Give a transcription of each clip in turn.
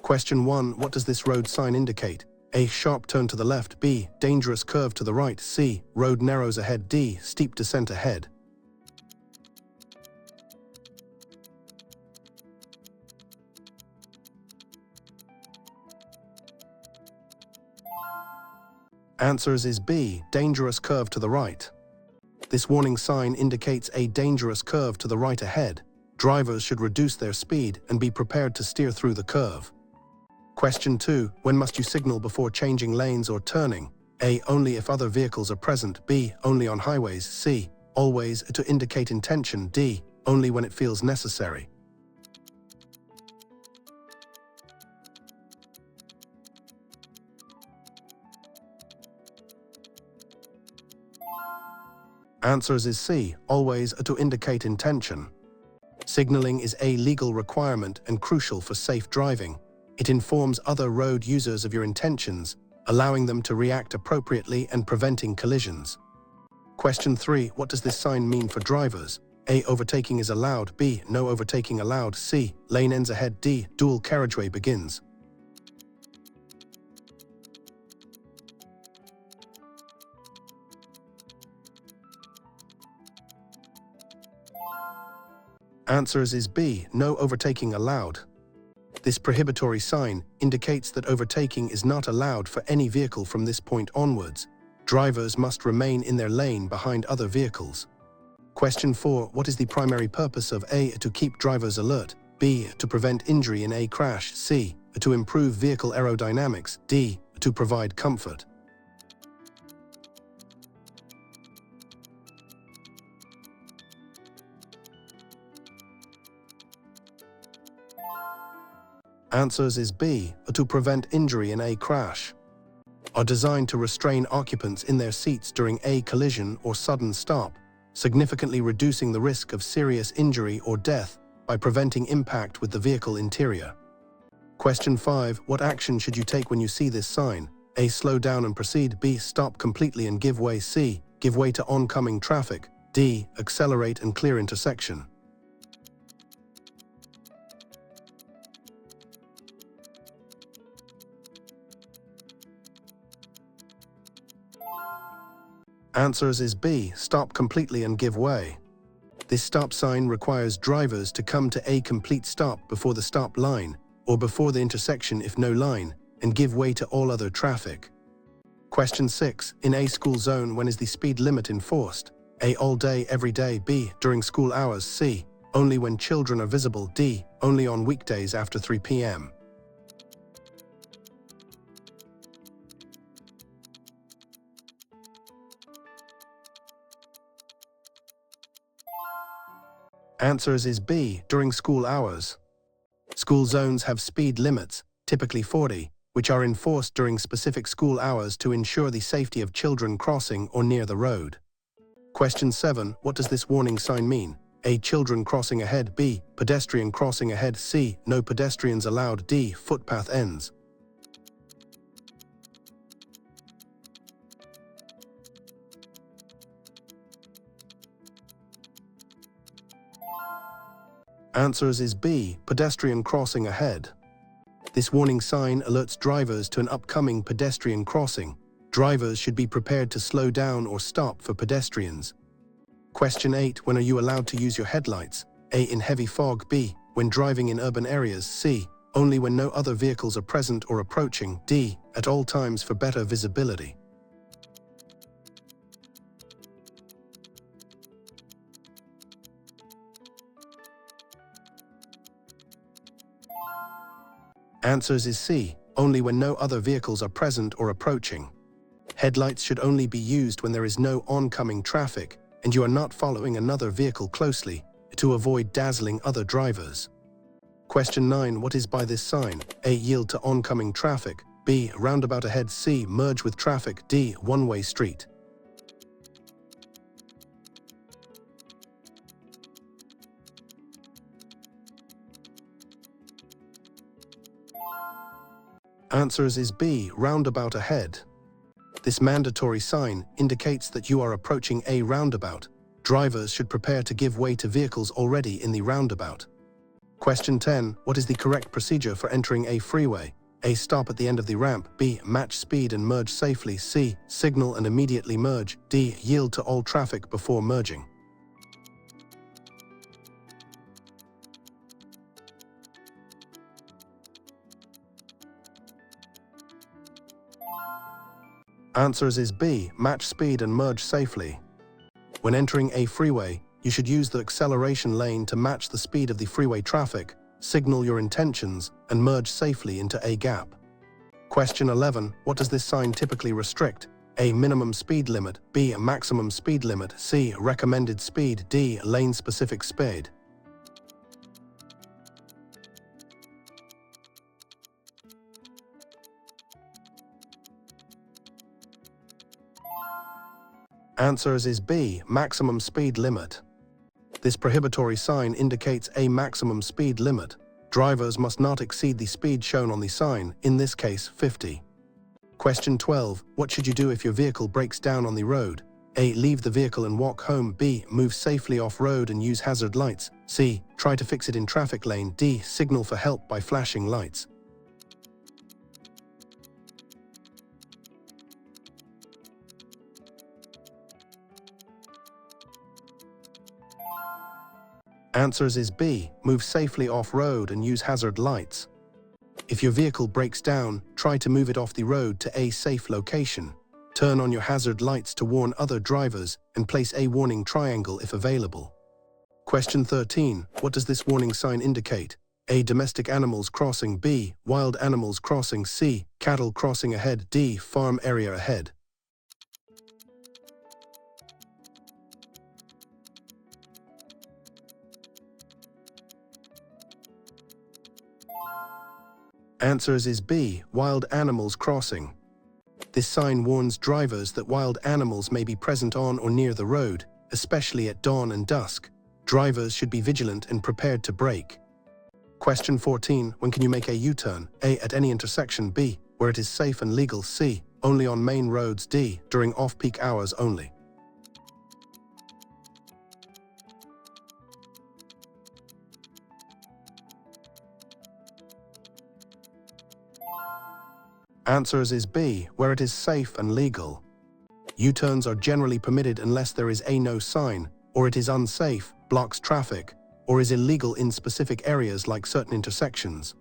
Question 1. What does this road sign indicate? A. Sharp turn to the left. B. Dangerous curve to the right. C. Road narrows ahead. D. Steep descent ahead. Answers is B. Dangerous curve to the right. This warning sign indicates a dangerous curve to the right ahead. Drivers should reduce their speed and be prepared to steer through the curve. Question 2. When must you signal before changing lanes or turning? A. Only if other vehicles are present. B. Only on highways. C. Always to indicate intention. D. Only when it feels necessary. Answers is C. Always to indicate intention. Signaling is a legal requirement and crucial for safe driving. It informs other road users of your intentions, allowing them to react appropriately and preventing collisions. Question 3. What does this sign mean for drivers? A. Overtaking is allowed. B. No overtaking allowed. C. Lane ends ahead. D. Dual carriageway begins. Answers is B. No overtaking allowed. This prohibitory sign indicates that overtaking is not allowed for any vehicle from this point onwards. Drivers must remain in their lane behind other vehicles. Question 4. What is the primary purpose of A. To keep drivers alert. B. To prevent injury in a crash. C. To improve vehicle aerodynamics. D. To provide comfort. Answers is B. To prevent injury in a crash. Are designed to restrain occupants in their seats during a collision or sudden stop, significantly reducing the risk of serious injury or death by preventing impact with the vehicle interior. Question 5. What action should you take when you see this sign? A. Slow down and proceed. B. Stop completely and give way. C. Give way to oncoming traffic. D. Accelerate and clear intersection. Answers is B. Stop completely and give way. This stop sign requires drivers to come to a complete stop before the stop line, or before the intersection if no line, and give way to all other traffic. Question 6. In a school zone, when is the speed limit enforced? A. All day, every day. B. During school hours. C. Only when children are visible. D. Only on weekdays after 3 p.m. Answers is B. During school hours. School zones have speed limits, typically 40, which are enforced during specific school hours to ensure the safety of children crossing or near the road. Question 7. What does this warning sign mean? A. Children crossing ahead. B. Pedestrian crossing ahead. C. No pedestrians allowed. D. Footpath ends. Answers is B. Pedestrian crossing ahead. This warning sign alerts drivers to an upcoming pedestrian crossing. Drivers should be prepared to slow down or stop for pedestrians. Question 8. When are you allowed to use your headlights? A. In heavy fog. B. When driving in urban areas. C. Only when no other vehicles are present or approaching. D. At all times for better visibility. Answers is C. Only when no other vehicles are present or approaching. Headlights should only be used when there is no oncoming traffic and you are not following another vehicle closely to avoid dazzling other drivers. Question 9. What is by this sign? A. Yield to oncoming traffic. B. Roundabout ahead. C. Merge with traffic. D. One-way street. Answers is B. Roundabout ahead. This mandatory sign indicates that you are approaching a roundabout. Drivers should prepare to give way to vehicles already in the roundabout. Question 10. What is the correct procedure for entering a freeway? A. Stop at the end of the ramp. B. Match speed and merge safely. C. Signal and immediately merge. D. Yield to all traffic before merging. Answers is B. Match speed and merge safely. When entering a freeway, you should use the acceleration lane to match the speed of the freeway traffic, signal your intentions, and merge safely into a gap. Question 11. What does this sign typically restrict? A. Minimum speed limit. B. A maximum speed limit. C. Recommended speed. D. Lane-specific speed. Answers is B. Maximum speed limit. This prohibitory sign indicates a maximum speed limit. Drivers must not exceed the speed shown on the sign, in this case 50. Question 12. What should you do if your vehicle breaks down on the road? A. Leave the vehicle and walk home. B. Move safely off-road and use hazard lights. C. Try to fix it in traffic lane. D. Signal for help by flashing lights. Answers is B. Move safely off-road and use hazard lights. If your vehicle breaks down, try to move it off the road to a safe location. Turn on your hazard lights to warn other drivers and place a warning triangle if available. Question 13. What does this warning sign indicate? A. Domestic animals crossing. B. Wild animals crossing. C. Cattle crossing ahead. D. Farm area ahead. Answers is B. Wild animals crossing. This sign warns drivers that wild animals may be present on or near the road, especially at dawn and dusk. Drivers should be vigilant and prepared to brake. Question 14. When can you make a U-turn? A. At any intersection. B. Where it is safe and legal. C. Only on main roads. D. During off-peak hours only. Answers is B. Where it is safe and legal. U-turns are generally permitted unless there is a no sign, or it is unsafe, blocks traffic, or is illegal in specific areas like certain intersections.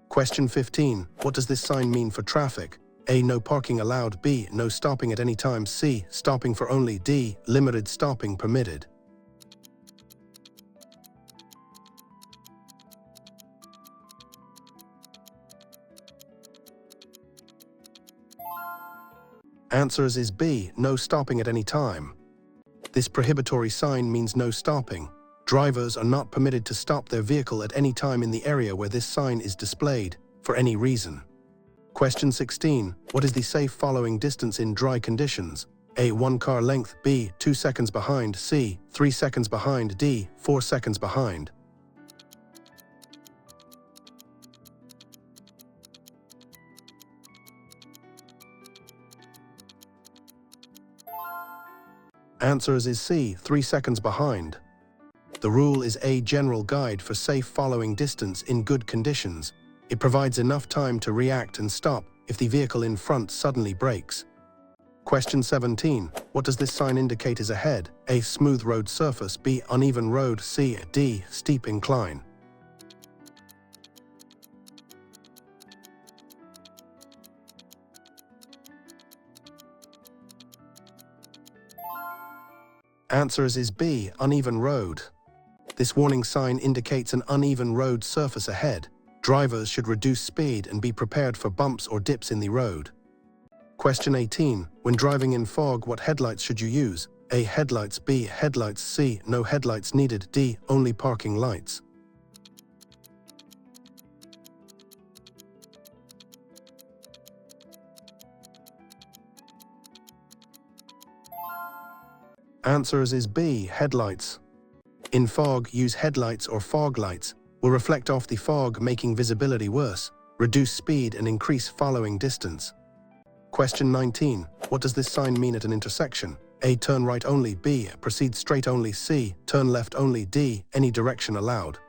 Question 15. What does this sign mean for traffic? A. No parking allowed. B. No stopping at any time. C. Stopping for only. D. Limited stopping permitted. Answers is B. No stopping at any time. This prohibitory sign means no stopping. Drivers are not permitted to stop their vehicle at any time in the area where this sign is displayed, for any reason. Question 16. What is the safe following distance in dry conditions? A. 1 car length. B. 2 seconds behind. C. 3 seconds behind. D. 4 seconds behind. Answers is C. 3 seconds behind. The rule is a general guide for safe following distance in good conditions. It provides enough time to react and stop if the vehicle in front suddenly brakes. Question 17. What does this sign indicate is ahead? A. Smooth road surface. B. Uneven road. C. D. Steep incline. Answers is B. Uneven road. This warning sign indicates an uneven road surface ahead. Drivers should reduce speed and be prepared for bumps or dips in the road. Question 18. When driving in fog, what headlights should you use? A. Headlights. B. Headlights. C. No headlights needed. D. Only parking lights. Answers is B. Headlights. In fog, use headlights or fog lights. Will reflect off the fog, making visibility worse, reduce speed and increase following distance. Question 19. What does this sign mean at an intersection? A. Turn right only. B. Proceed straight only. C. Turn left only. D. Any direction allowed.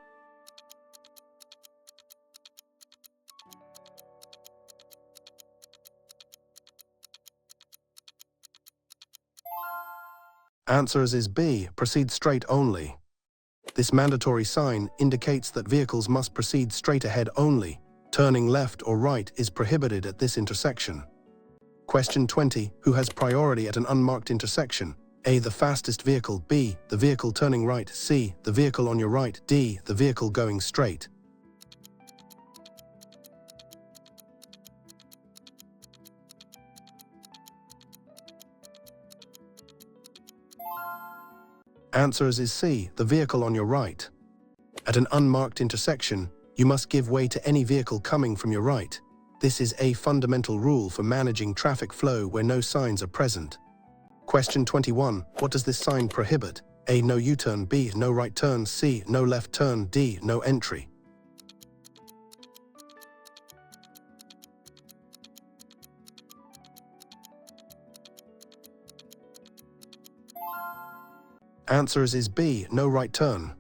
Answers is B, proceed straight only. This mandatory sign indicates that vehicles must proceed straight ahead only. Turning left or right is prohibited at this intersection. Question 20. Who has priority at an unmarked intersection? A. The fastest vehicle. B. The vehicle turning right. C. The vehicle on your right. D. The vehicle going straight. Answers is C. The vehicle on your right. At an unmarked intersection, you must give way to any vehicle coming from your right. This is a fundamental rule for managing traffic flow where no signs are present. Question 21. What does this sign prohibit? A. No U-turn. B. No right turn. C. No left turn. D. No entry. Answers is B. No right turn.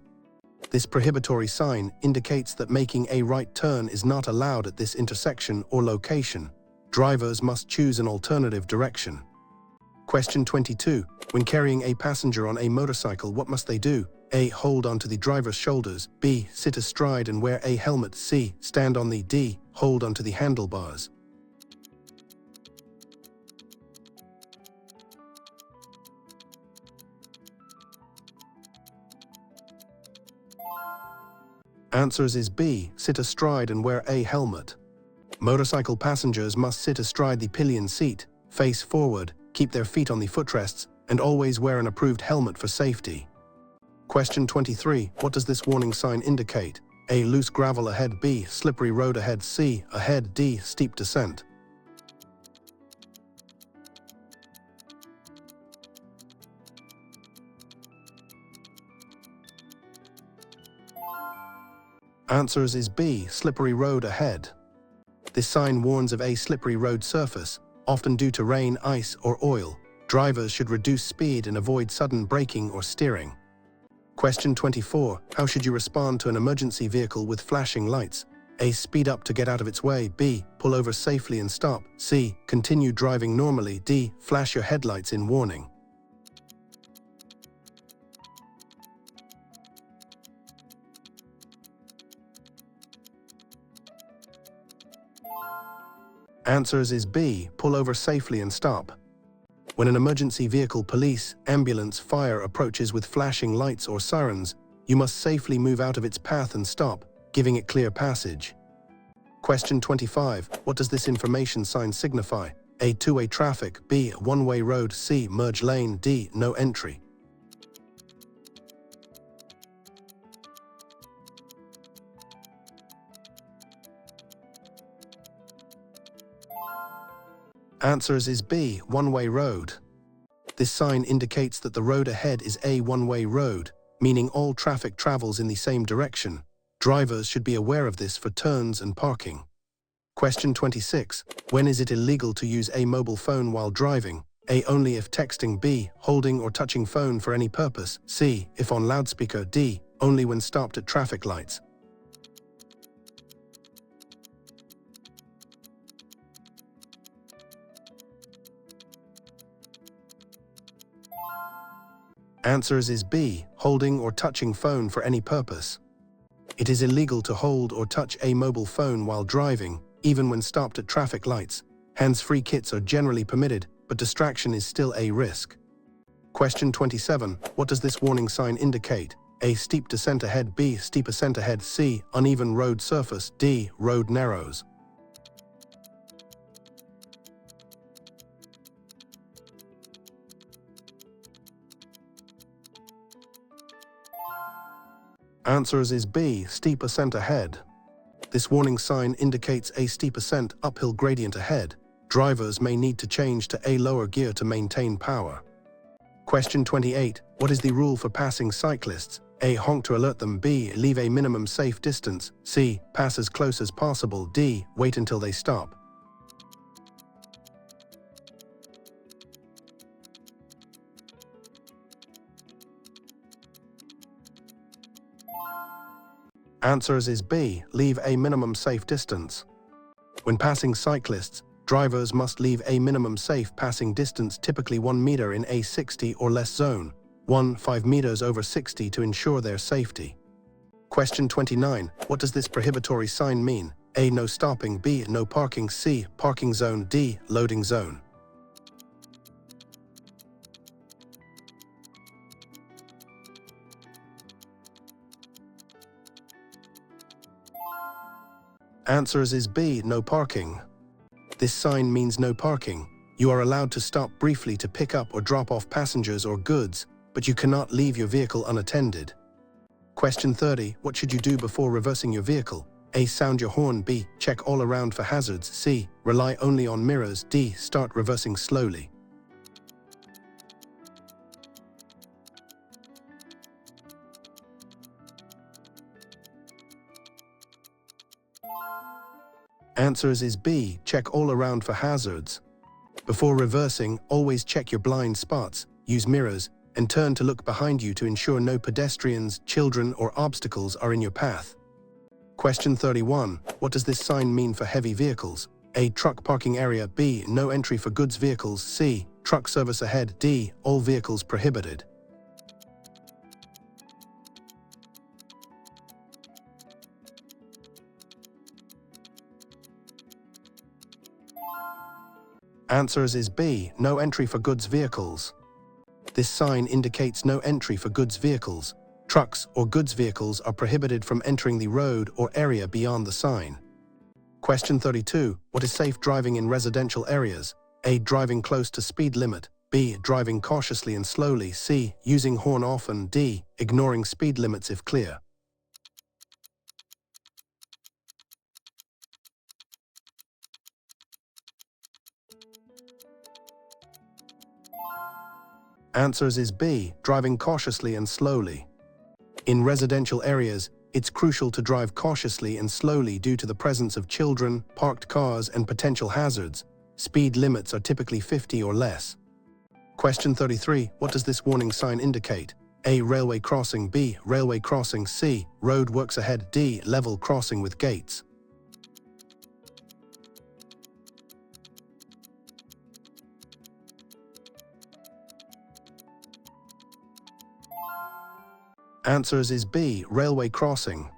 This prohibitory sign indicates that making a right turn is not allowed at this intersection or location. Drivers must choose an alternative direction. Question 22. When carrying a passenger on a motorcycle, what must they do? A. Hold onto the driver's shoulders. B. Sit astride and wear a helmet. C. Stand on the D. Hold onto the handlebars. Answers is B. Sit astride and wear a helmet. Motorcycle passengers must sit astride the pillion seat, face forward, keep their feet on the footrests, and always wear an approved helmet for safety. Question 23. What does this warning sign indicate? A. Loose gravel ahead. B. Slippery road ahead. C. Ahead. D. Steep descent. Answers is B. Slippery road ahead. This sign warns of a slippery road surface, often due to rain, ice, or oil. Drivers should reduce speed and avoid sudden braking or steering. Question 24. How should you respond to an emergency vehicle with flashing lights? A. Speed up to get out of its way. B. Pull over safely and stop. C. Continue driving normally. D. Flash your headlights in warning. Answers is B. Pull over safely and stop. When an emergency vehicle, police, ambulance, fire approaches with flashing lights or sirens, you must safely move out of its path and stop, giving it clear passage. Question 25. What does this information sign signify? A. Two-way traffic. B. One-way road. C. Merge lane. D. No entry. Answers is B. One-way road. This sign indicates that the road ahead is a one-way road, meaning all traffic travels in the same direction. Drivers should be aware of this for turns and parking. Question 26. When is it illegal to use a mobile phone while driving? A. Only if texting. B. Holding or touching phone for any purpose. C. If on loudspeaker. D. Only when stopped at traffic lights. Answers is B. Holding or touching phone for any purpose. It is illegal to hold or touch a mobile phone while driving, even when stopped at traffic lights. Hands-free kits are generally permitted, but distraction is still a risk. Question 27. What does this warning sign indicate? A. Steep descent ahead. B. Steep ascent ahead. C. Uneven road surface. D. Road narrows. Answers is B. Steep ascent ahead. This warning sign indicates a steep ascent uphill gradient ahead. Drivers may need to change to a lower gear to maintain power. Question 28. What is the rule for passing cyclists? A. Honk to alert them. B. Leave a minimum safe distance. C. Pass as close as possible. D. Wait until they stop. Answers is B. Leave a minimum safe distance. When passing cyclists, drivers must leave a minimum safe passing distance, typically 1 meter in a 60 or less zone. 1. 5 meters over 60 to ensure their safety. Question 29. What does this prohibitory sign mean? A. No stopping. B. No parking. C. Parking zone. D. Loading zone. Answers is B. No parking. This sign means no parking. You are allowed to stop briefly to pick up or drop off passengers or goods, but you cannot leave your vehicle unattended. Question 30. What should you do before reversing your vehicle? A. Sound your horn. B. Check all around for hazards. C. Rely only on mirrors. D. Start reversing slowly. Answers is B. Check all around for hazards. Before reversing, always check your blind spots, use mirrors, and turn to look behind you to ensure no pedestrians, children, or obstacles are in your path. Question 31. What does this sign mean for heavy vehicles? A. Truck parking area. B. No entry for goods vehicles. C. Truck service ahead. D. All vehicles prohibited. Answers is B. No entry for goods vehicles. This sign indicates no entry for goods vehicles. Trucks or goods vehicles are prohibited from entering the road or area beyond the sign. Question 32. What is safe driving in residential areas? A. Driving close to speed limit. B. Driving cautiously and slowly. C. Using horn often. D. Ignoring speed limits if clear. Answers is B. Driving cautiously and slowly. In residential areas, it's crucial to drive cautiously and slowly due to the presence of children, parked cars, and potential hazards. Speed limits are typically 50 or less. Question 33. What does this warning sign indicate? A. Railway crossing. B. Railway crossing. C. Road works ahead. D. Level crossing with gates. Answers is B. Railway crossing.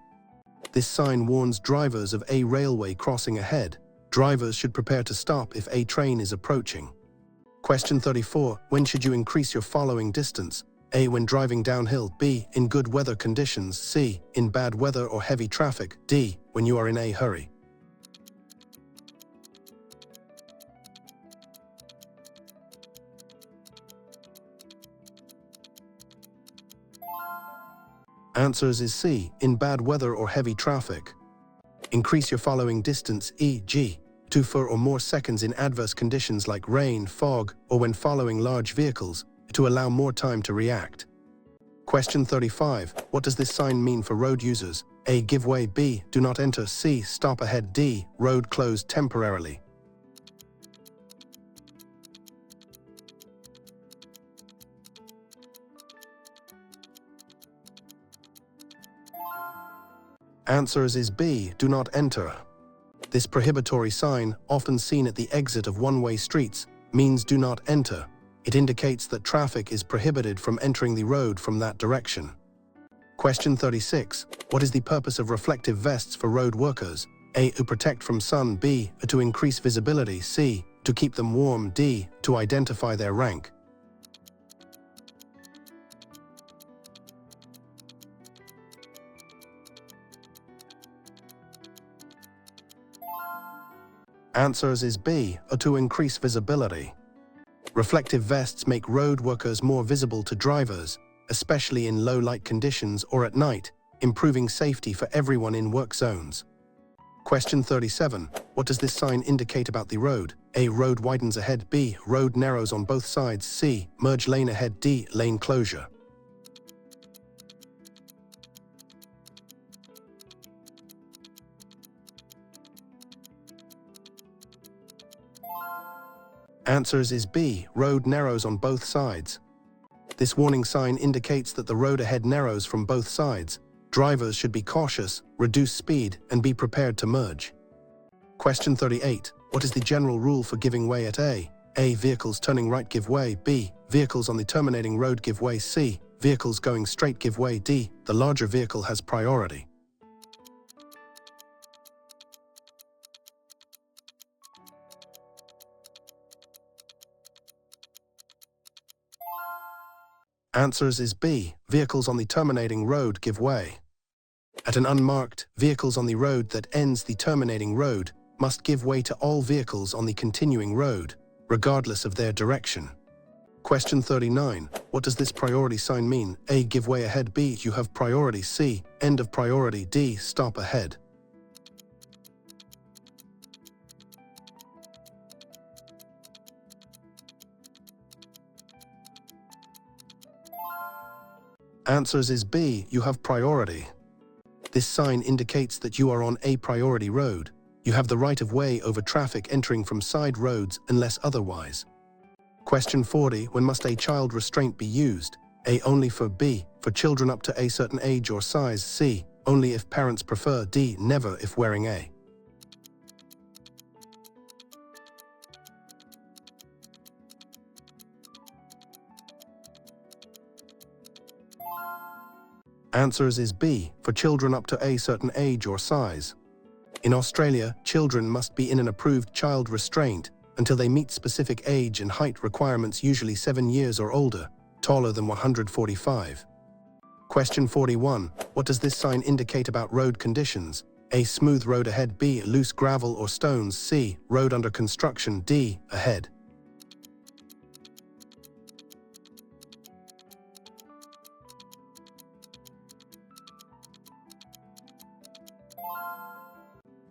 This sign warns drivers of a railway crossing ahead. Drivers should prepare to stop if a train is approaching. Question 34. When should you increase your following distance? A. When driving downhill. B. In good weather conditions. C. In bad weather or heavy traffic. D. When you are in a hurry. Answers is C. In bad weather or heavy traffic. Increase your following distance, e.g., 2 or more seconds in adverse conditions like rain, fog, or when following large vehicles, to allow more time to react. Question 35. What does this sign mean for road users? A. Give way. B. Do not enter. C. Stop ahead. D. Road closed temporarily. Answers is B. Do not enter. This prohibitory sign, often seen at the exit of one-way streets, means do not enter. It indicates that traffic is prohibited from entering the road from that direction. Question 36. What is the purpose of reflective vests for road workers? A. To protect from sun. B. To increase visibility. C. To keep them warm. D. To identify their rank. Answers is B. To increase visibility. Reflective vests make road workers more visible to drivers, especially in low light conditions or at night, improving safety for everyone in work zones. Question 37. What does this sign indicate about the road? A. Road widens ahead. B. Road narrows on both sides. C. Merge lane ahead. D. Lane closure. Answers is B. Road narrows on both sides. This warning sign indicates that the road ahead narrows from both sides. Drivers should be cautious, reduce speed, and be prepared to merge. Question 38. What is the general rule for giving way at A? A. Vehicles turning right give way. B. Vehicles on the terminating road give way. C. Vehicles going straight give way. D. The larger vehicle has priority. Answers is B. Vehicles on the terminating road give way. At an unmarked, vehicles on the road that ends the terminating road must give way to all vehicles on the continuing road, regardless of their direction. Question 39. What does this priority sign mean? A. Give way ahead. B. You have priority. C. End of priority. D. Stop ahead. Answers is B. You have priority. This sign indicates that you are on a priority road. You have the right of way over traffic entering from side roads unless otherwise. Question 40. When must a child restraint be used? A. Only for. B. For children up to a certain age or size. C. Only if parents prefer. D. Never if wearing a. Answers is B. For children up to a certain age or size. In Australia, children must be in an approved child restraint until they meet specific age and height requirements, usually 7 years or older, taller than 145. Question 41. What does this sign indicate about road conditions? A. Smooth road ahead. B. Loose gravel or stones. C. Road under construction. D. Ahead.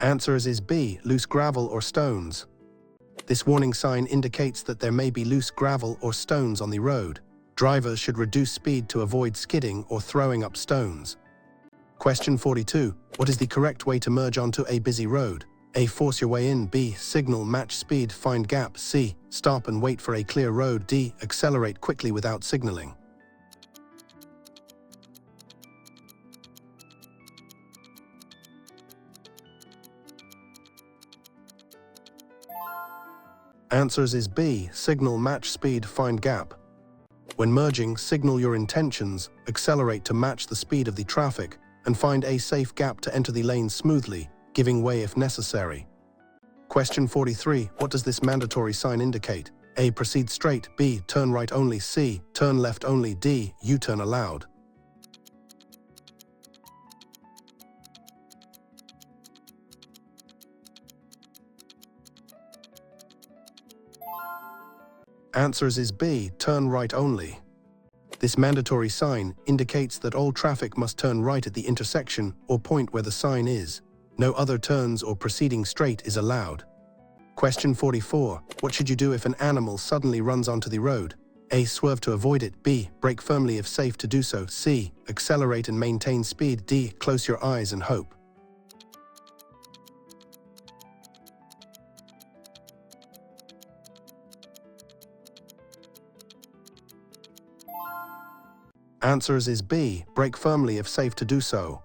Answers is B. Loose gravel or stones. This warning sign indicates that there may be loose gravel or stones on the road. Drivers should reduce speed to avoid skidding or throwing up stones. Question 42. What is the correct way to merge onto a busy road? A. Force your way in. B. Signal, match speed, find gap. C. Stop and wait for a clear road. D. Accelerate quickly without signaling. Answers is B. Signal, match speed, find gap. When merging, signal your intentions, accelerate to match the speed of the traffic, and find a safe gap to enter the lane smoothly, giving way if necessary. Question 43. What does this mandatory sign indicate? A. Proceed straight. B. Turn right only. C. Turn left only. D. U-turn allowed. Answers is B. Turn right only. This mandatory sign indicates that all traffic must turn right at the intersection or point where the sign is. No other turns or proceeding straight is allowed. Question 44. What should you do if an animal suddenly runs onto the road? A. Swerve to avoid it. B. Brake firmly if safe to do so. C. Accelerate and maintain speed. D. Close your eyes and hope. Answers is B. Brake firmly if safe to do so.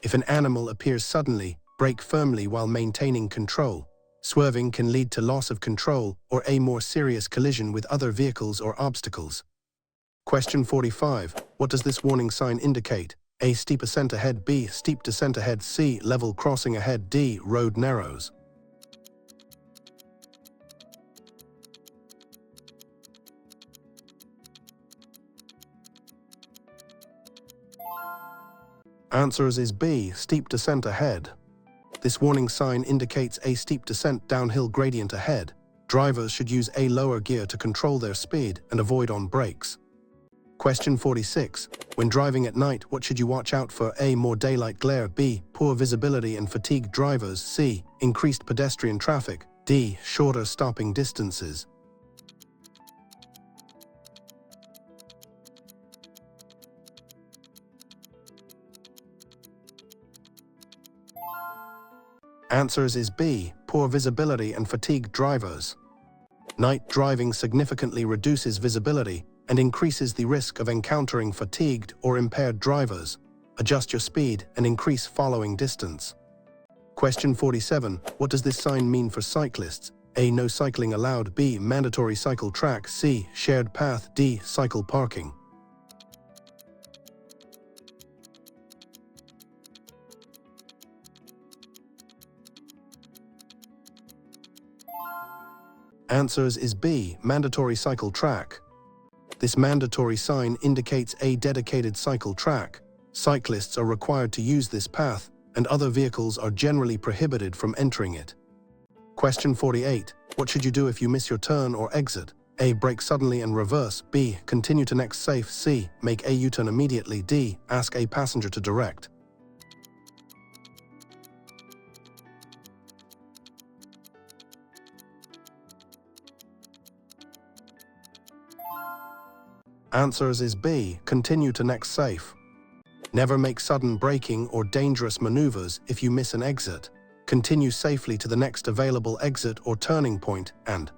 If an animal appears suddenly, brake firmly while maintaining control. Swerving can lead to loss of control or a more serious collision with other vehicles or obstacles. Question 45. What does this warning sign indicate? A. Steep ascent ahead. B. Steep descent ahead. C. Level crossing ahead. D. Road narrows. Answers is B. Steep descent ahead. This warning sign indicates a steep descent downhill gradient ahead. Drivers should use a lower gear to control their speed and avoid on brakes. Question 46. When driving at night, what should you watch out for? A. More daylight glare. B. Poor visibility and fatigued drivers. C. Increased pedestrian traffic. D. Shorter stopping distances. Answers is B. Poor visibility and fatigued drivers. Night driving significantly reduces visibility and increases the risk of encountering fatigued or impaired drivers. Adjust your speed and increase following distance. Question 47. What does this sign mean for cyclists? A. No cycling allowed. B. Mandatory cycle track. C. Shared path. D. Cycle parking. Answers is B. Mandatory cycle track. This mandatory sign indicates a dedicated cycle track. Cyclists are required to use this path, and other vehicles are generally prohibited from entering it. Question 48. What should you do if you miss your turn or exit? A. Brake suddenly and reverse. B. Continue to next safe. C. Make a U-turn immediately. D. Ask a passenger to direct. Answers is B. Continue to next safe. Never make sudden braking or dangerous maneuvers if you miss an exit. Continue safely to the next available exit or turning point. And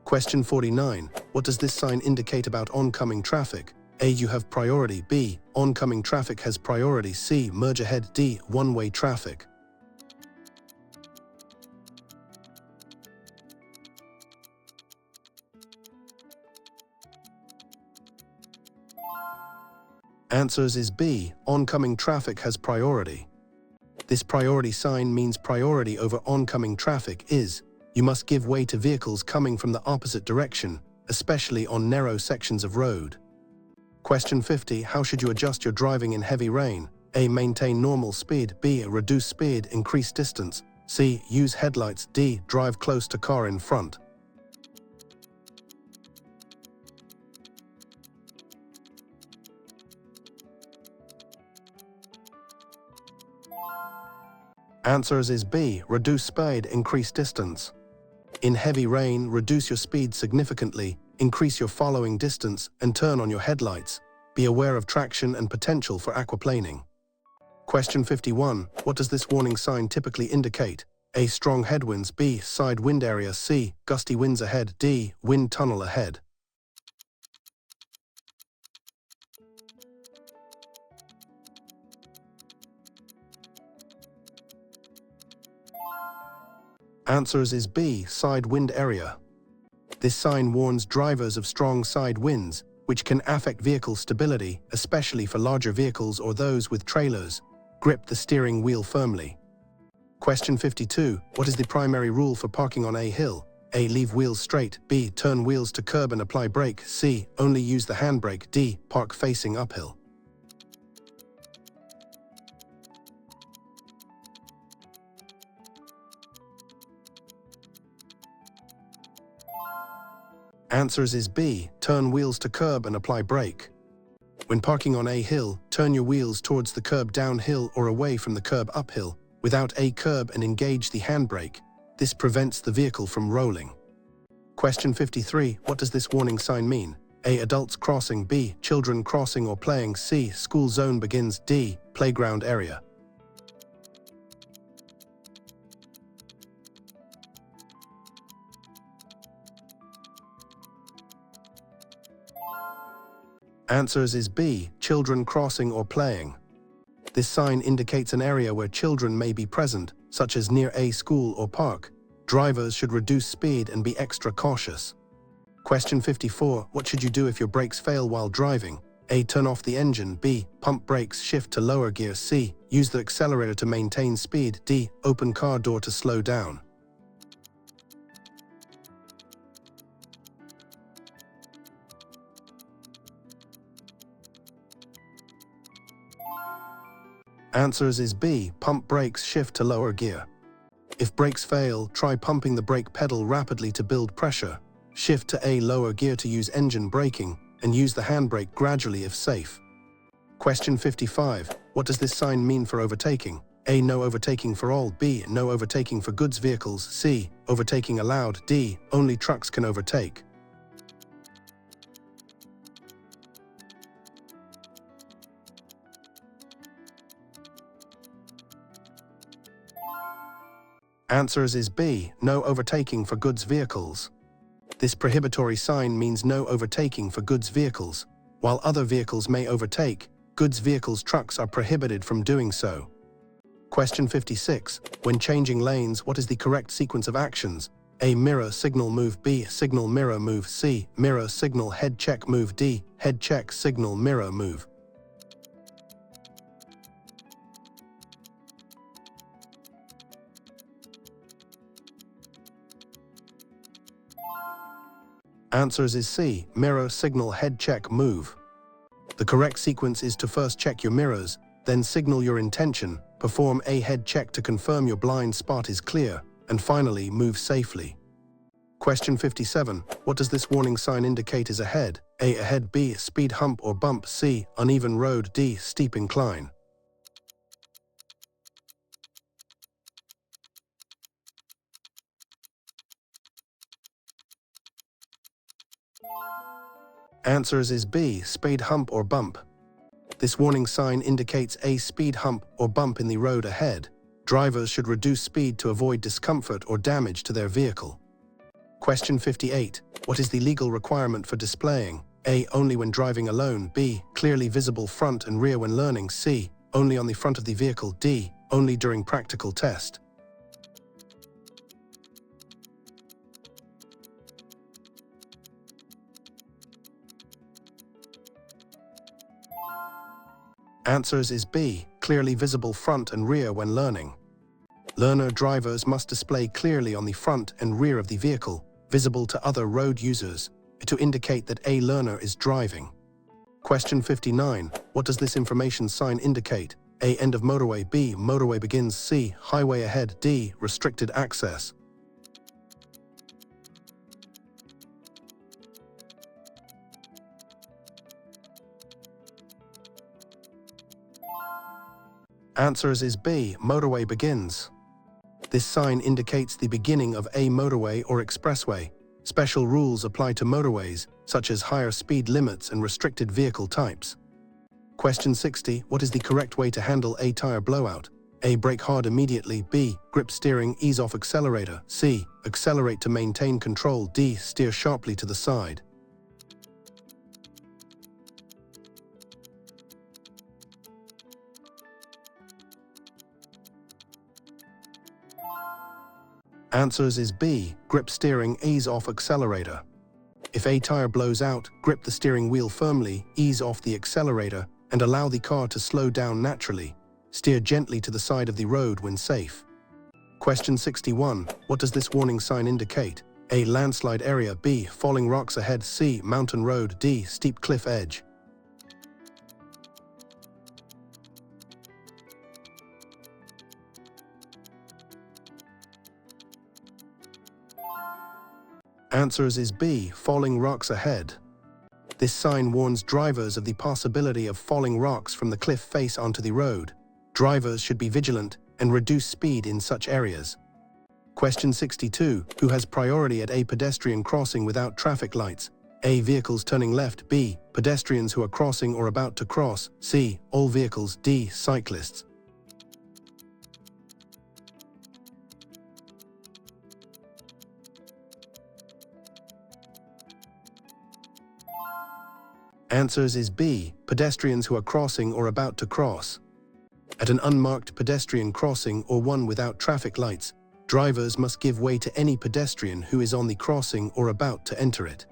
question 49. What does this sign indicate about oncoming traffic? A. You have priority. B. Oncoming traffic has priority. C. Merge ahead. D. One-way traffic. Answers is B. Oncoming traffic has priority. This priority sign means priority over oncoming traffic is you must give way to vehicles coming from the opposite direction, especially on narrow sections of road. Question 50. How should you adjust your driving in heavy rain? A. Maintain normal speed. B. Reduce speed, increase distance. C. Use headlights. D. Drive close to car in front. Answers is B. Reduce speed, increase distance. In heavy rain, reduce your speed significantly, increase your following distance, and turn on your headlights. Be aware of traction and potential for aquaplaning. Question 51. What does this warning sign typically indicate? A. Strong headwinds. B. Side wind area. C. Gusty winds ahead. D. Wind tunnel ahead. Answers is B. Side wind area. This sign warns drivers of strong side winds, which can affect vehicle stability, especially for larger vehicles or those with trailers. Grip the steering wheel firmly. Question 52. What is the primary rule for parking on a hill? A. Leave wheels straight. B. Turn wheels to curb and apply brake. C. Only use the handbrake. D. Park facing uphill. Answers is B. Turn wheels to curb and apply brake. When parking on a hill, turn your wheels towards the curb downhill or away from the curb uphill, without a curb, and engage the handbrake. This prevents the vehicle from rolling. Question 53. What does this warning sign mean? A. Adults crossing. B. Children crossing or playing. C. School zone begins. D. Playground area. Answers is B. Children crossing or playing. This sign indicates an area where children may be present, such as near a school or park. Drivers should reduce speed and be extra cautious. Question 54. What should you do if your brakes fail while driving? A. Turn off the engine. B. Pump brakes, shift to lower gear. C. Use the accelerator to maintain speed. D. Open car door to slow down. Answers is B. Pump brakes, shift to lower gear. If brakes fail, try pumping the brake pedal rapidly to build pressure. Shift to a lower gear to use engine braking, and use the handbrake gradually if safe. Question 55. What does this sign mean for overtaking? A. No overtaking for all. B. No overtaking for goods vehicles. C. Overtaking allowed. D. Only trucks can overtake. Answers is B. No overtaking for goods vehicles. This prohibitory sign means no overtaking for goods vehicles. While other vehicles may overtake, goods vehicles trucks are prohibited from doing so. Question 56. When changing lanes, what is the correct sequence of actions? A. Mirror signal move. B. Signal mirror move. C. Mirror signal head check move. D. Head check signal mirror move. Answers is C. Mirror signal head check move. The correct sequence is to first check your mirrors, then signal your intention, perform a head check to confirm your blind spot is clear, and finally move safely. Question 57. What does this warning sign indicate is ahead? A. Ahead. B. Speed hump or bump. C. Uneven road. D. Steep incline. Answers is B. Speed hump or bump. This warning sign indicates a speed hump or bump in the road ahead. Drivers should reduce speed to avoid discomfort or damage to their vehicle. Question 58. What is the legal requirement for displaying? A. Only when driving alone. B. Clearly visible front and rear when learning. C. Only on the front of the vehicle. D. Only during practical test. Answers is B. Clearly visible front and rear when learning. Learner drivers must display clearly on the front and rear of the vehicle, visible to other road users, to indicate that a learner is driving. Question 59. What does this information sign indicate? A. End of motorway. B. Motorway begins. C. Highway ahead. D. Restricted access. Answers is B. Motorway begins. This sign indicates the beginning of a motorway or expressway. Special rules apply to motorways, such as higher speed limits and restricted vehicle types. Question 60. What is the correct way to handle a tire blowout? A. Brake hard immediately. B. Grip steering, ease off accelerator. C. Accelerate to maintain control. D. Steer sharply to the side. Answers is B. Grip steering, ease off accelerator. If a tire blows out, grip the steering wheel firmly, ease off the accelerator, and allow the car to slow down naturally. Steer gently to the side of the road when safe. Question 61. What does this warning sign indicate? A. Landslide area. B. Falling rocks ahead. C. Mountain road. D. Steep cliff edge. Answers is B. Falling rocks ahead. This sign warns drivers of the possibility of falling rocks from the cliff face onto the road. Drivers should be vigilant and reduce speed in such areas. Question 62. Who has priority at a pedestrian crossing without traffic lights? A. Vehicles turning left. B. Pedestrians who are crossing or about to cross. C. All vehicles. D. Cyclists. Answers is B. Pedestrians who are crossing or about to cross. At an unmarked pedestrian crossing or one without traffic lights, drivers must give way to any pedestrian who is on the crossing or about to enter it.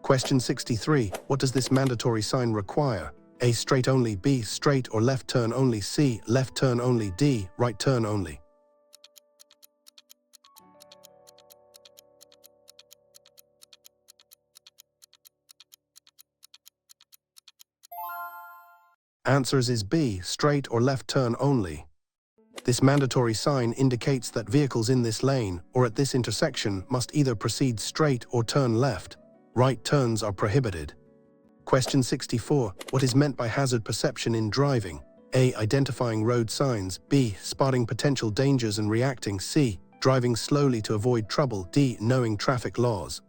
Question 63. What does this mandatory sign require? A. Straight only. B. Straight or left turn only. C. Left turn only. D. Right turn only. Answers is B. Straight or left turn only. This mandatory sign indicates that vehicles in this lane or at this intersection must either proceed straight or turn left. Right turns are prohibited. Question 64. What is meant by hazard perception in driving? A. Identifying road signs. B. Spotting potential dangers and reacting. C. Driving slowly to avoid trouble. D. Knowing traffic laws.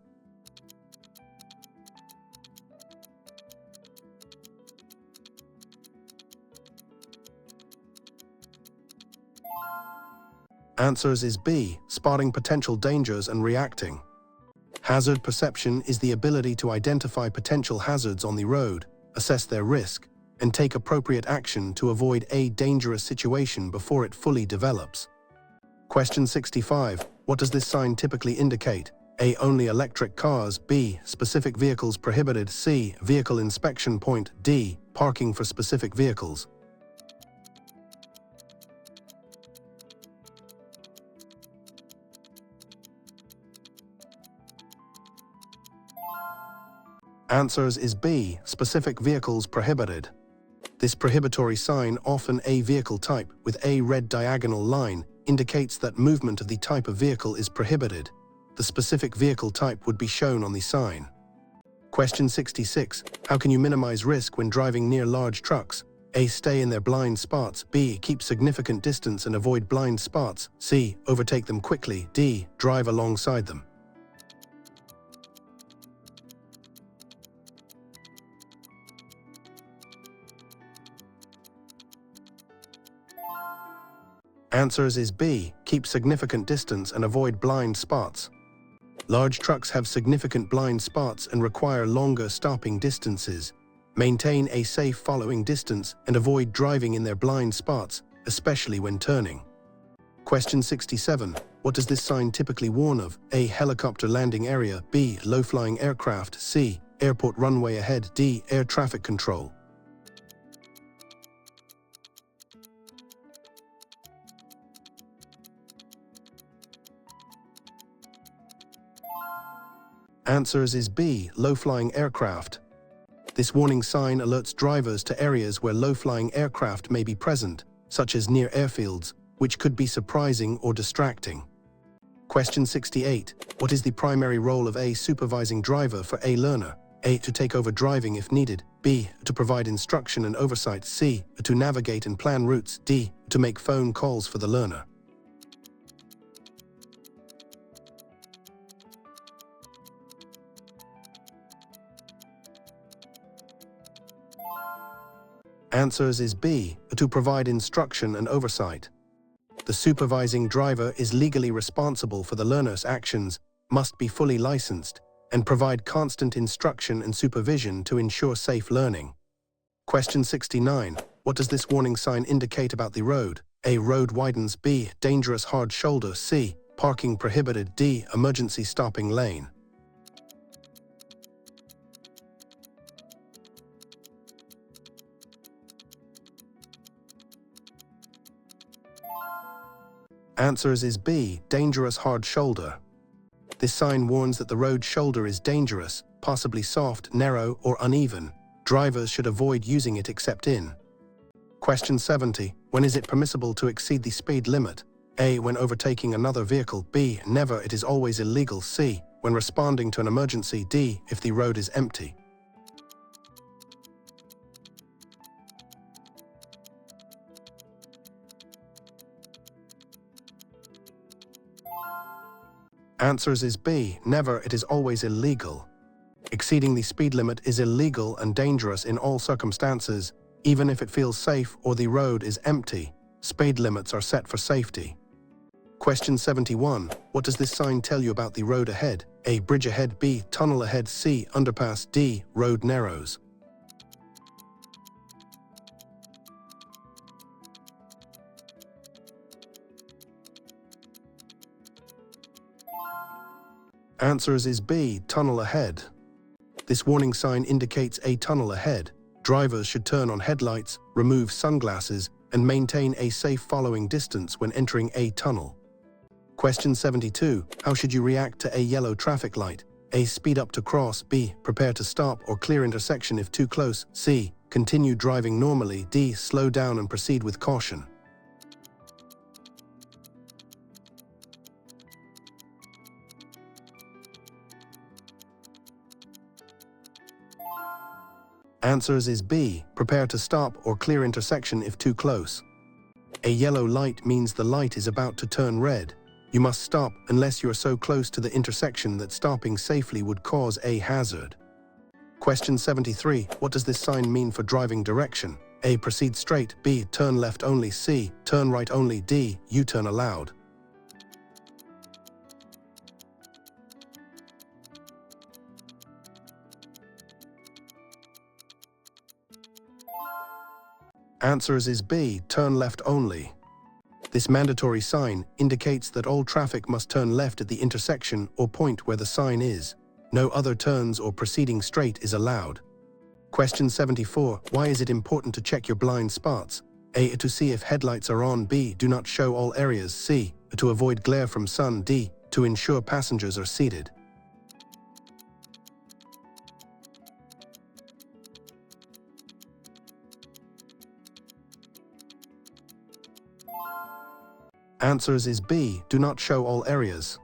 Answers is B. Spotting potential dangers and reacting. Hazard perception is the ability to identify potential hazards on the road, assess their risk, and take appropriate action to avoid a dangerous situation before it fully develops. Question 65. What does this sign typically indicate? A. Only electric cars. B. Specific vehicles prohibited. C. Vehicle inspection point. D. Parking for specific vehicles. Answers is B. Specific vehicles prohibited. This prohibitory sign, often a vehicle type with a red diagonal line, indicates that movement of the type of vehicle is prohibited. The specific vehicle type would be shown on the sign. Question 66. How can you minimize risk when driving near large trucks? A. Stay in their blind spots. B. Keep significant distance and avoid blind spots. C. Overtake them quickly. D. Drive alongside them. Answers is B. Keep significant distance and avoid blind spots. Large trucks have significant blind spots and require longer stopping distances. Maintain a safe following distance and avoid driving in their blind spots, especially when turning. Question 67. What does this sign typically warn of? A. Helicopter landing area. B. Low-flying aircraft. C. Airport runway ahead. D. Air traffic control. Answers is B. Low-flying aircraft. This warning sign alerts drivers to areas where low-flying aircraft may be present, such as near airfields, which could be surprising or distracting. Question 68. What is the primary role of a supervising driver for a learner? A. To take over driving if needed. B. To provide instruction and oversight. C. To navigate and plan routes. D. To make phone calls for the learner. Answers is B. To provide instruction and oversight. The supervising driver is legally responsible for the learner's actions, must be fully licensed, and provide constant instruction and supervision to ensure safe learning. Question 69. What does this warning sign indicate about the road? A. Road widens. B. Dangerous hard shoulder. C. Parking prohibited. D. Emergency stopping lane. Answers is B. Dangerous hard shoulder. This sign warns that the road shoulder is dangerous, possibly soft, narrow, or uneven. Drivers should avoid using it except in. Question 70. When is it permissible to exceed the speed limit? A. When overtaking another vehicle. B. Never, it is always illegal. C. When responding to an emergency. D. If the road is empty. Answers is B. Never, it is always illegal. Exceeding the speed limit is illegal and dangerous in all circumstances, even if it feels safe or the road is empty. Speed limits are set for safety. Question 71. What does this sign tell you about the road ahead? A. Bridge ahead. B. Tunnel ahead. C. Underpass. D. Road narrows. Answers is B. Tunnel ahead. This warning sign indicates a tunnel ahead. Drivers should turn on headlights, remove sunglasses, and maintain a safe following distance when entering a tunnel. Question 72. How should you react to a yellow traffic light? A. Speed up to cross. B. Prepare to stop or clear intersection if too close. C. Continue driving normally. D. Slow down and proceed with caution. Answers is B. Prepare to stop or clear intersection if too close. A yellow light means the light is about to turn red. You must stop unless you are so close to the intersection that stopping safely would cause a hazard. Question 73. What does this sign mean for driving direction? A. Proceed straight. B. Turn left only. C. Turn right only. D. U-turn allowed. Answers is B. Turn left only. This mandatory sign indicates that all traffic must turn left at the intersection or point where the sign is. No other turns or proceeding straight is allowed. Question 74. Why is it important to check your blind spots? A. To see if headlights are on. B. Do not show all areas. C. To avoid glare from sun. D. To ensure passengers are seated. Answers is B. Do not show all areas.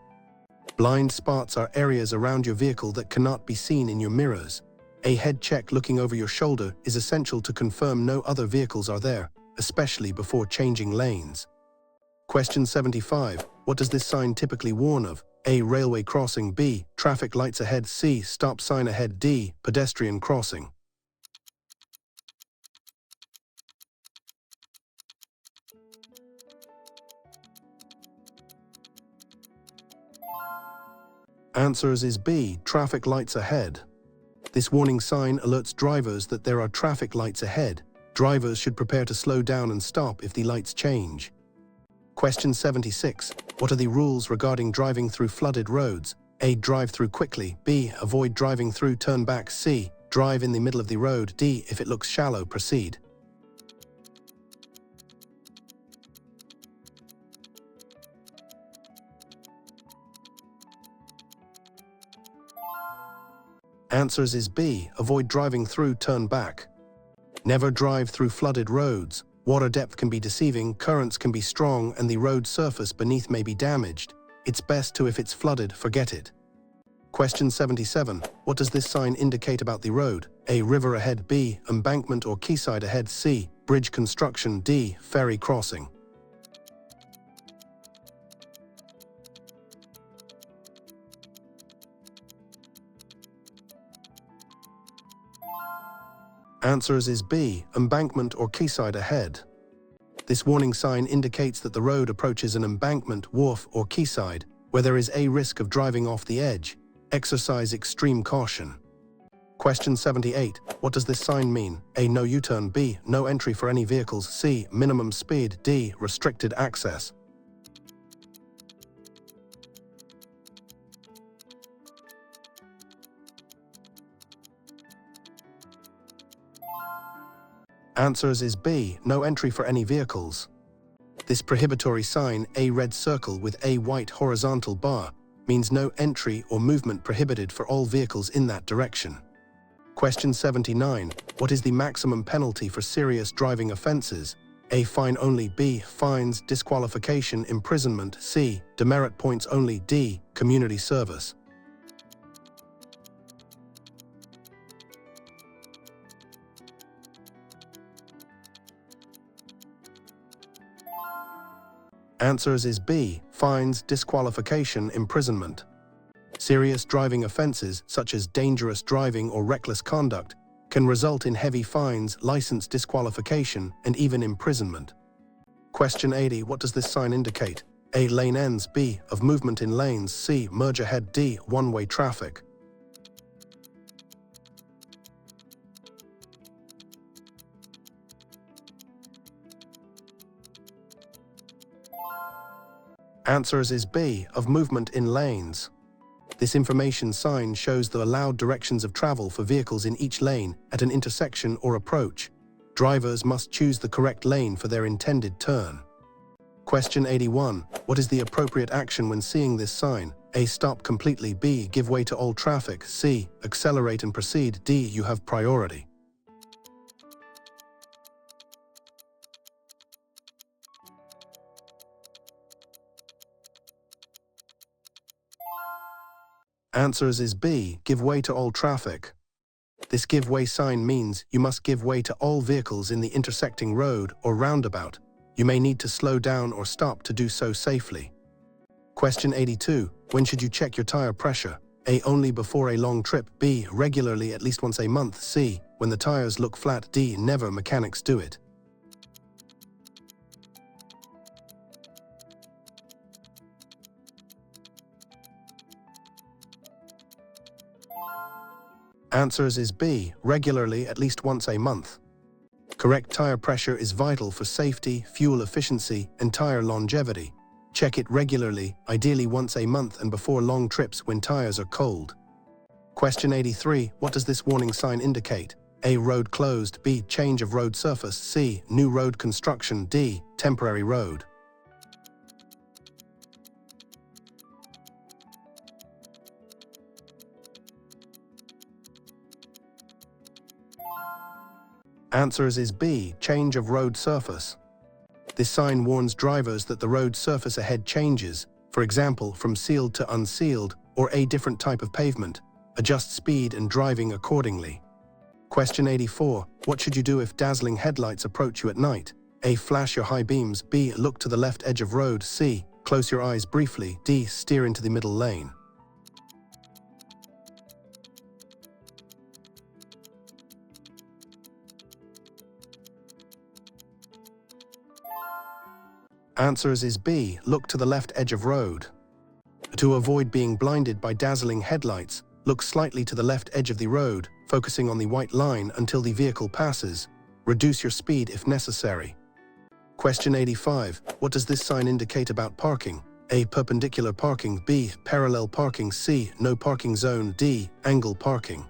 Blind spots are areas around your vehicle that cannot be seen in your mirrors. A head check looking over your shoulder is essential to confirm no other vehicles are there, especially before changing lanes. Question 75. What does this sign typically warn of? A. Railway crossing. B. Traffic lights ahead. C. Stop sign ahead. D. Pedestrian crossing. Answers is B. Traffic lights ahead. This warning sign alerts drivers that there are traffic lights ahead. Drivers should prepare to slow down and stop if the lights change. Question 76. What are the rules regarding driving through flooded roads? A. Drive through quickly. B. Avoid driving through, turn back. C. Drive in the middle of the road. D. If it looks shallow, proceed. Answers is B. Avoid driving through, turn back. Never drive through flooded roads. Water depth can be deceiving, currents can be strong, and the road surface beneath may be damaged. It's best to, if it's flooded, forget it. Question 77. What does this sign indicate about the road? A. River ahead. B. Embankment or quayside ahead. C. Bridge construction. D. Ferry crossing. Answers is B. Embankment or quayside ahead. This warning sign indicates that the road approaches an embankment, wharf, or quayside, where there is a risk of driving off the edge. Exercise extreme caution. Question 78. What does this sign mean? A. No U-turn. B. No entry for any vehicles. C. Minimum speed. D. Restricted access. Answers is B. No entry for any vehicles. This prohibitory sign, a red circle with a white horizontal bar, means no entry or movement prohibited for all vehicles in that direction. Question 79. What is the maximum penalty for serious driving offenses? A. Fine only. B. Fines, disqualification, imprisonment. C. Demerit points only. D. Community service. Answers is B. Fines, disqualification, imprisonment. Serious driving offenses, such as dangerous driving or reckless conduct, can result in heavy fines, license disqualification, and even imprisonment. Question 80. What does this sign indicate? A. Lane ends. B. Of movement in lanes. C. Merge ahead. D. One-way traffic. Answers is B. Of movement in lanes. This information sign shows the allowed directions of travel for vehicles in each lane at an intersection or approach. Drivers must choose the correct lane for their intended turn. Question 81. What is the appropriate action when seeing this sign? A. Stop completely. B. Give way to all traffic. C. Accelerate and proceed. D. You have priority. Answers is B. Give way to all traffic. This give way sign means you must give way to all vehicles in the intersecting road or roundabout. You may need to slow down or stop to do so safely. Question 82. When should you check your tire pressure? A. Only before a long trip. B. Regularly, at least once a month. C. When the tires look flat. D. Never. Mechanics do it. Answers is B. Regularly, at least once a month. Correct tire pressure is vital for safety, fuel efficiency, and tire longevity. Check it regularly, ideally once a month and before long trips when tires are cold. Question 83. What does this warning sign indicate? A. Road closed. B. Change of road surface. C. New road construction. D. Temporary road. Answers is B. Change of road surface. This sign warns drivers that the road surface ahead changes, for example, from sealed to unsealed, or a different type of pavement. Adjust speed and driving accordingly. Question 84. What should you do if dazzling headlights approach you at night? A. Flash your high beams. B. Look to the left edge of road. C. Close your eyes briefly. D. Steer into the middle lane. Answers is B. Look to the left edge of road. To avoid being blinded by dazzling headlights, look slightly to the left edge of the road, focusing on the white line until the vehicle passes. Reduce your speed if necessary. Question 85. What does this sign indicate about parking? A. Perpendicular parking. B. Parallel parking. C. No parking zone. D. Angle parking.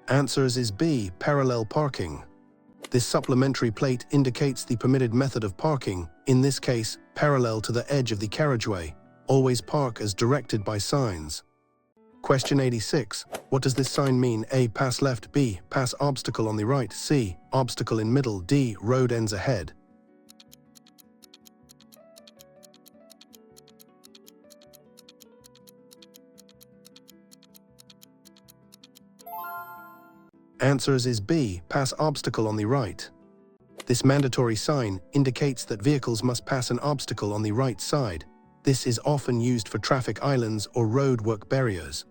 Answers is B. Parallel parking. This supplementary plate indicates the permitted method of parking, in this case, parallel to the edge of the carriageway. Always park as directed by signs. Question 86. What does this sign mean? A. Pass left. B. Pass obstacle on the right. C. Obstacle in middle. D. Road ends ahead. Answers is B. Pass obstacle on the right. This mandatory sign indicates that vehicles must pass an obstacle on the right side. This is often used for traffic islands or roadwork barriers.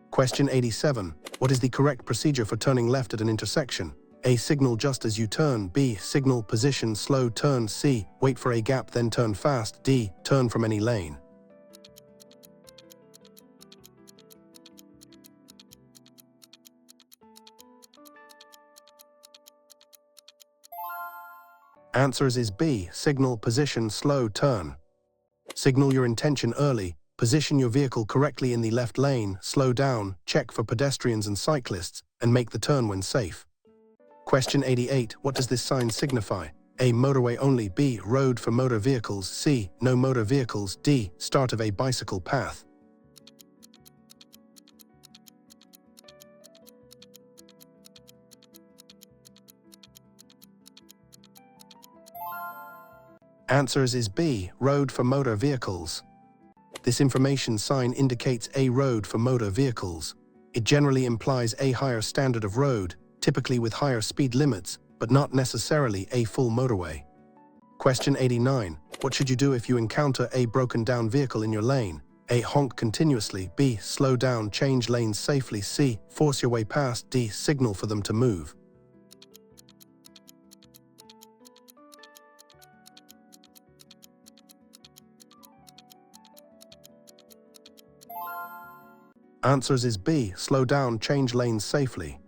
Question 87. What is the correct procedure for turning left at an intersection? A. Signal just as you turn. B. Signal position slow turn. C. Wait for a gap then turn fast. D. Turn from any lane. Answers is B. Signal position slow turn. Signal your intention early, position your vehicle correctly in the left lane, slow down, check for pedestrians and cyclists, and make the turn when safe. Question 88. What does this sign signify? A. Motorway only. B. Road for motor vehicles. C. No motor vehicles. D. Start of a bicycle path. Answers is B. Road for motor vehicles. This information sign indicates a road for motor vehicles. It generally implies a higher standard of road, typically with higher speed limits, but not necessarily a full motorway. Question 89. What should you do if you encounter a broken down vehicle in your lane? A. Honk continuously. B. Slow down, change lanes safely. C. Force your way past. D. Signal for them to move. Answers is B. Slow down, change lanes safely.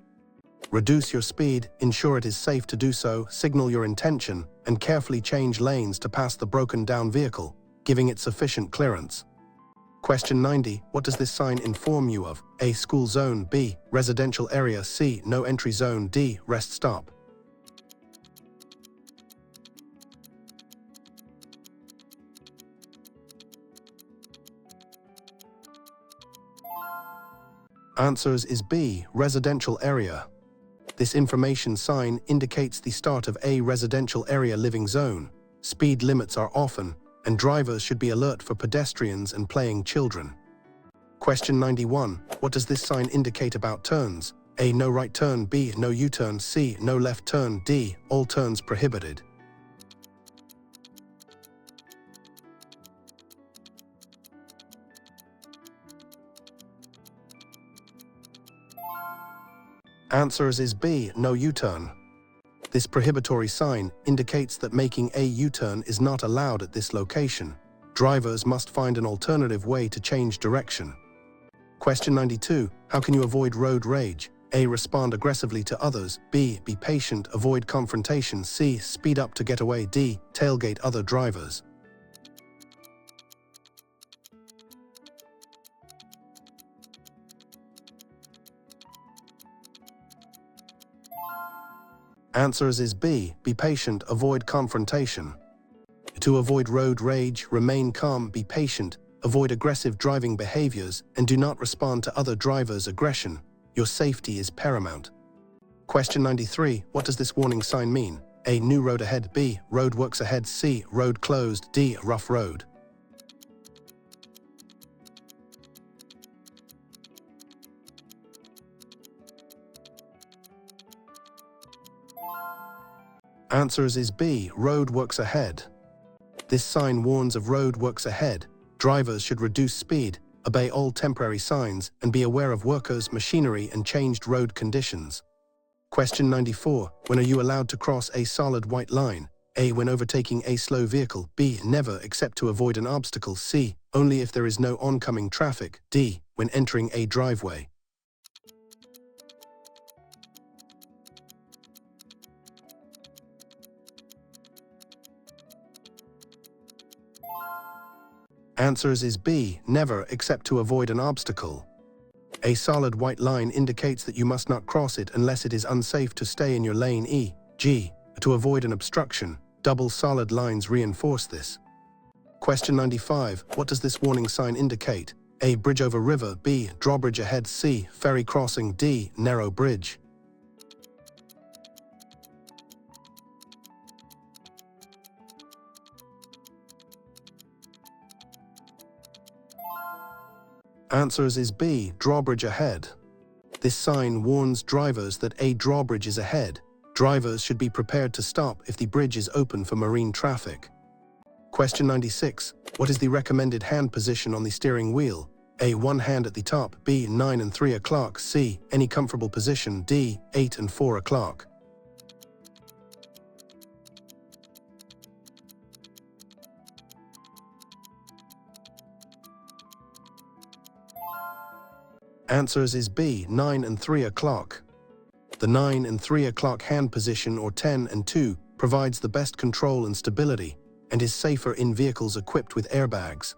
Reduce your speed, ensure it is safe to do so, signal your intention, and carefully change lanes to pass the broken down vehicle, giving it sufficient clearance. Question 90. What does this sign inform you of? A. School zone. B. Residential area. C. No entry zone. D. Rest stop. Answers is B. Residential area. This information sign indicates the start of a residential area living zone. Speed limits are often, and drivers should be alert for pedestrians and playing children. Question 91. What does this sign indicate about turns? A. No right turn. B. No U-turn. C. No left turn. D. All turns prohibited. Answers is B. No U-turn. This prohibitory sign indicates that making a U-turn is not allowed at this location. Drivers must find an alternative way to change direction. Question 92. How can you avoid road rage? A. Respond aggressively to others. B. Be patient, avoid confrontation. C. Speed up to get away. D. Tailgate other drivers. Answers is B. Be patient, avoid confrontation. To avoid road rage, remain calm, be patient, avoid aggressive driving behaviors, and do not respond to other drivers' aggression. Your safety is paramount. Question 93. What does this warning sign mean? A. New road ahead. B. Road works ahead. C. Road closed. D. Rough road. Answers is B. Road works ahead. This sign warns of road works ahead. Drivers should reduce speed, obey all temporary signs, and be aware of workers, machinery, and changed road conditions. Question 94. When are you allowed to cross a solid white line? A. When overtaking a slow vehicle. B. Never except to avoid an obstacle. C. Only if there is no oncoming traffic. D. When entering a driveway. Answers is B. Never except to avoid an obstacle. A solid white line indicates that you must not cross it unless it is unsafe to stay in your lane. E. G. To avoid an obstruction. Double solid lines reinforce this. Question 95. What does this warning sign indicate? A. Bridge over river. B. Drawbridge ahead. C. Ferry crossing. D. Narrow bridge. Answers is B. Drawbridge ahead. This sign warns drivers that a drawbridge is ahead. Drivers should be prepared to stop if the bridge is open for marine traffic. Question 96. What is the recommended hand position on the steering wheel? A. One hand at the top. B. 9 and 3 o'clock. C. Any comfortable position. D. 8 and 4 o'clock. Answers is B. 9 and 3 o'clock. The 9 and 3 o'clock hand position, or 10 and 2, provides the best control and stability and is safer in vehicles equipped with airbags.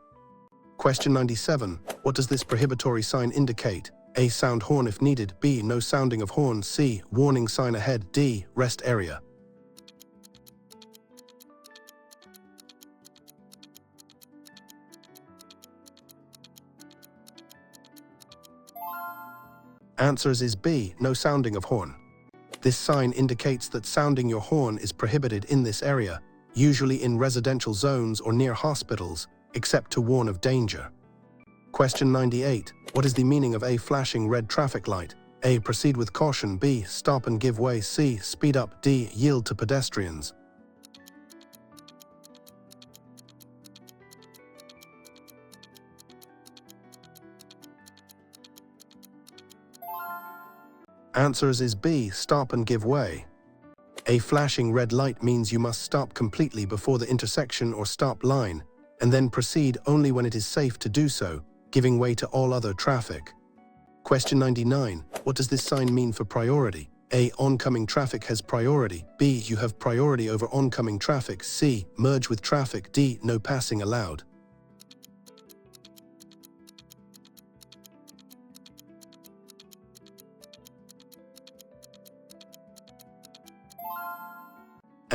Question 97. What does this prohibitory sign indicate? A. Sound horn if needed. B. No sounding of horn. C. Warning sign ahead. D. Rest area. Answers is B. No sounding of horn. This sign indicates that sounding your horn is prohibited in this area, usually in residential zones or near hospitals, except to warn of danger. Question 98. What is the meaning of a flashing red traffic light? A. Proceed with caution. B. Stop and give way. C. Speed up. D. Yield to pedestrians. Answers is B. Stop and give way. A flashing red light means you must stop completely before the intersection or stop line, and then proceed only when it is safe to do so, giving way to all other traffic. Question 99. What does this sign mean for priority? A. Oncoming traffic has priority. B. You have priority over oncoming traffic. C. Merge with traffic. D. No passing allowed.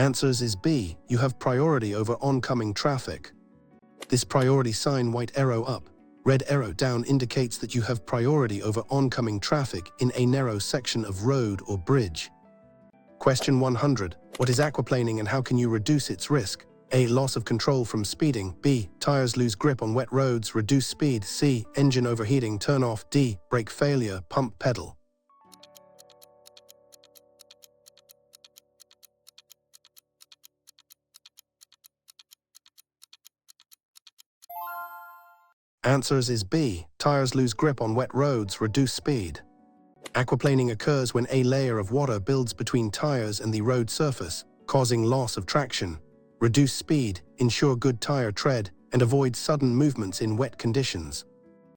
Answers is B. You have priority over oncoming traffic. This priority sign, white arrow up, red arrow down, indicates that you have priority over oncoming traffic in a narrow section of road or bridge. Question 100. What is aquaplaning and how can you reduce its risk? A. Loss of control from speeding. B. Tires lose grip on wet roads, reduce speed. C. Engine overheating, turn off. D. Brake failure, pump pedal. Answers is B. Tires lose grip on wet roads, reduce speed. Aquaplaning occurs when a layer of water builds between tires and the road surface, causing loss of traction. Reduce speed, ensure good tire tread, and avoid sudden movements in wet conditions.